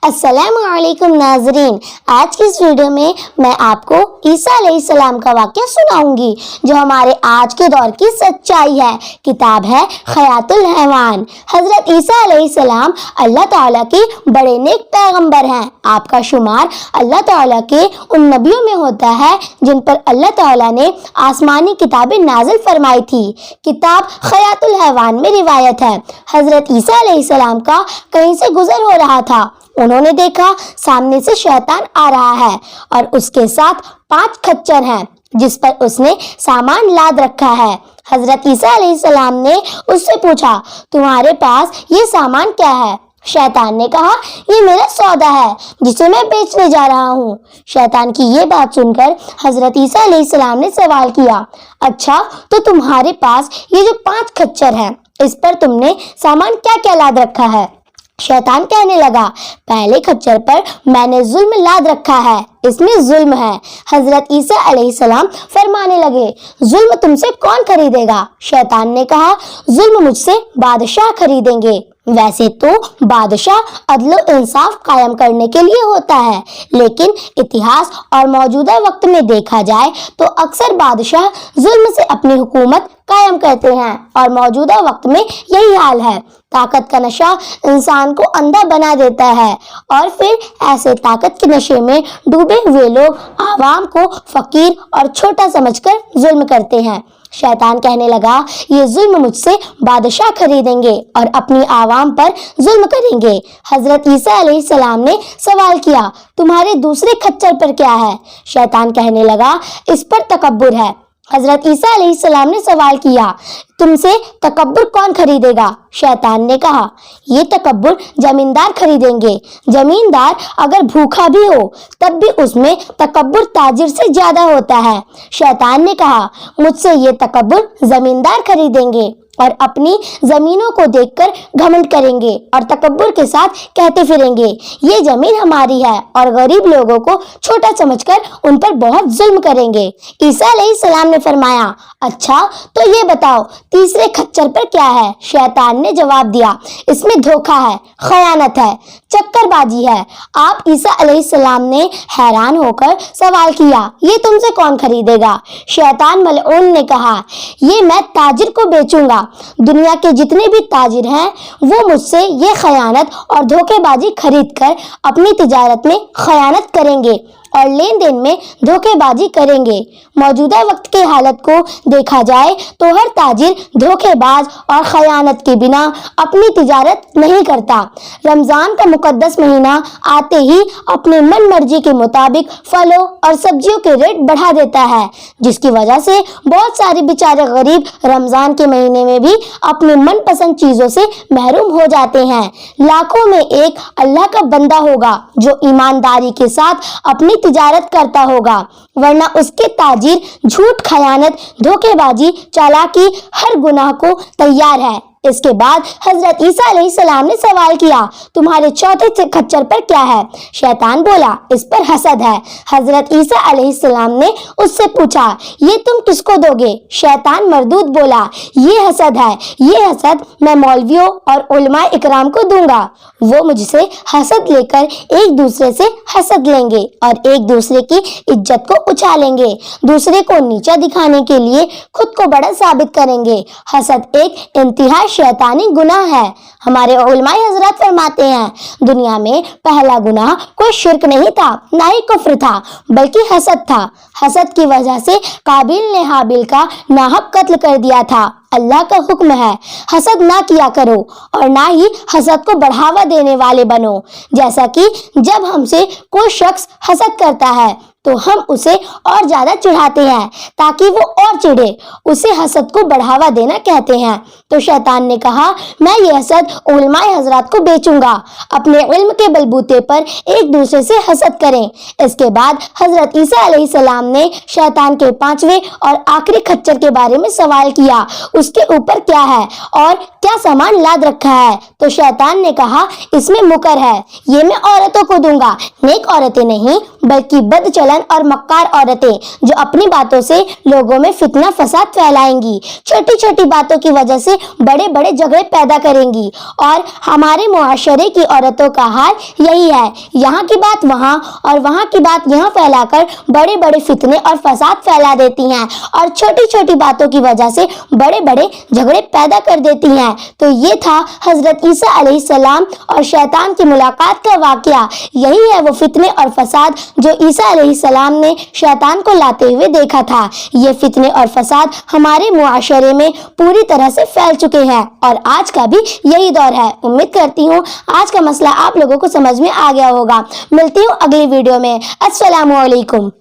अस्सलाम वालेकुम नाजरीन, आज की इस वीडियो में मैं आपको ईसा अलैहिस्सलाम का वाक़या सुनाऊंगी जो हमारे आज के दौर की सच्चाई है। किताब है हयातुल हैवान। हजरत ईसा अलैहिस्सलाम अल्लाह ताला के बड़े नेक पैगंबर हैं। आपका शुमार अल्लाह ताला के उन नबियों में होता है जिन पर अल्लाह ताला ने आसमानी किताबें नाजिल फरमाई थी। किताब हयातुल हैवान में रिवायत है, हजरत ईसा अलैहिस्सलाम का कहीं से गुजर हो रहा था। उन्होंने देखा सामने से शैतान आ रहा है और उसके साथ 5 खच्चर हैं जिस पर उसने सामान लाद रखा है। हजरत ईसा अलैहिस्सलाम ने उससे पूछा, तुम्हारे पास ये सामान क्या है? शैतान ने कहा, ये मेरा सौदा है जिसे मैं बेचने जा रहा हूँ। शैतान की ये बात सुनकर हजरत ईसा अलैहिस्सलाम ने सवाल किया, अच्छा तो तुम्हारे पास ये जो 5 खच्चर हैं इस पर तुमने सामान क्या क्या लाद रखा है? शैतान कहने लगा, पहले खच्चर पर मैंने जुल्म लाद रखा है, इसमें जुल्म है। हजरत ईसा अलैहिस्सलाम फरमाने लगे, जुल्म तुमसे कौन खरीदेगा? शैतान ने कहा, जुल्म मुझसे बादशाह खरीदेंगे। वैसे तो बादशाह अदल इंसाफ कायम करने के लिए होता है, लेकिन इतिहास और मौजूदा वक्त में देखा जाए तो अक्सर बादशाह जुल्म से अपनी हुकूमत कायम करते हैं और मौजूदा वक्त में यही हाल है। ताकत का नशा इंसान को अंधा बना देता है और फिर ऐसे ताकत के नशे में डूबे हुए लोग आवाम को फकीर और छोटा समझकर जुल्म करते हैं। शैतान कहने लगा, ये जुल्म मुझसे बादशाह खरीदेंगे और अपनी आवाम पर जुल्म करेंगे। हजरत ईसा अलैहिस्सलाम ने सवाल किया, तुम्हारे दूसरे खच्चर पर क्या है? शैतान कहने लगा, इस पर तकब्बुर है। हजरत ईसा अलैहिस्सलाम ने सवाल किया, तुमसे तकब्बुर कौन खरीदेगा? शैतान ने कहा, ये तकब्बुर जमींदार खरीदेंगे। जमींदार अगर भूखा भी हो तब भी उसमें तकब्बुर ताजिर से ज्यादा होता है। शैतान ने कहा, मुझसे ये तकब्बुर जमींदार खरीदेंगे और अपनी जमीनों को देखकर घमंड करेंगे और तकब्बुर के साथ कहते फिरेंगे, ये जमीन हमारी है, और गरीब लोगों को छोटा समझकर उन पर बहुत जुल्म करेंगे। ईसा अलैहिस्सलाम ने फरमाया, अच्छा तो ये बताओ तीसरे खच्चर पर क्या है? शैतान ने जवाब दिया, इसमें धोखा है, खयानत है, चक्करबाजी है। आप ईसा अलैहिस्सलाम ने हैरान होकर सवाल किया, ये तुमसे कौन खरीदेगा? शैतान मलऊन ने कहा, ये मैं ताजिर को बेचूंगा। दुनिया के जितने भी ताजिर हैं वो मुझसे ये खयानत और धोखेबाजी खरीद कर अपनी तिजारत में खयानत करेंगे और लेन देन में धोखेबाजी करेंगे। मौजूदा वक्त की हालत को देखा जाए तो हर ताजिर धोखेबाज और खयानत के बिना अपनी तिजारत नहीं करता। रमजान का मुकद्दस महीना आते ही अपने मन मर्जी के मुताबिक फलों और सब्जियों के रेट बढ़ा देता है, जिसकी वजह से बहुत सारे बेचारे गरीब रमजान के महीने में भी अपने मनपसंद चीजों से महरूम हो जाते हैं। लाखों में एक अल्लाह का बंदा होगा जो ईमानदारी के साथ अपनी तिजारत करता होगा, वरना उसके ताजिर झूठ, खयानत, धोखेबाजी, चालाकी, हर गुनाह को तैयार है। इसके बाद हजरत ईसा अलैहिस्सलाम ने सवाल किया, तुम्हारे चौथे खच्चर पर क्या है? शैतान बोला, इस पर हसद है। हजरत ईसा अलैहिस्सलाम ने उससे पूछा, ये तुम किसको दोगे? शैतान मरदूद बोला, ये हसद है, ये हसद मैं मौलवियों और उलमाए इकराम को दूंगा। वो मुझसे हसद लेकर एक दूसरे से हसद लेंगे और एक दूसरे की इज्जत को उछालेंगे, दूसरे को नीचा दिखाने के लिए खुद को बड़ा साबित करेंगे। हसद एक इंतहा शैतानी गुनाह है। हमारे उलमाए हजरत फरमाते हैं, दुनिया में पहला गुनाह कोई शिर्क नहीं था, ना ही कुफ्र था, बल्कि हसद था। हसद की वजह से काबिल ने हाबिल का नाहक कत्ल कर दिया था। अल्लाह का हुक्म है, हसद ना किया करो और ना ही हसद को बढ़ावा देने वाले बनो। जैसा कि जब हमसे कोई शख्स हसद करता है तो हम उसे और ज्यादा चिढ़ाते हैं ताकि वो और चिढ़े, उसे हसद को बढ़ावा देना कहते हैं। तो शैतान ने कहा, मैं ये हसद उलमाए हजरात को बेचूंगा, अपने इल्म के बलबूते पर एक दूसरे से हसद करें। इसके बाद हजरत ईसा अलैहिस्सलाम ने शैतान के 5वें और आखिरी खच्चर के बारे में सवाल किया, उसके ऊपर क्या है और क्या सामान लाद रखा है? तो शैतान ने कहा, इसमें मुकर है, ये मैं औरतों को दूंगा, नेक औरतें नहीं बल्कि बदचलन और मक्कार औरतें जो अपनी बातों से लोगों में फितना फसाद फैलाएंगी, छोटी छोटी बातों की वजह से बड़े बड़े झगड़े पैदा करेंगी। और हमारे मुआशरे की औरतों का हाल यही है, यहाँ की बात वहाँ और वहाँ की बात यहाँ फैलाकर बड़े बड़े फितने और फसाद फैला देती हैं और छोटी छोटी बातों की वजह से बड़े बड़े झगड़े पैदा कर देती हैं। तो ये था हजरत ईसा अलैहिस्सलाम और शैतान की मुलाकात का वाकया। यही है वो फितने और फसाद जो ईसा अलैहिस्सलाम ने शैतान को लाते हुए देखा था। ये फितने और फसाद हमारे मुआशरे में पूरी तरह से फैल चुके हैं और आज का भी यही दौर है। उम्मीद करती हूँ आज का मसला आप लोगों को समझ में आ गया होगा। मिलती हूँ अगली वीडियो में। अस्सलामु अलैकुम।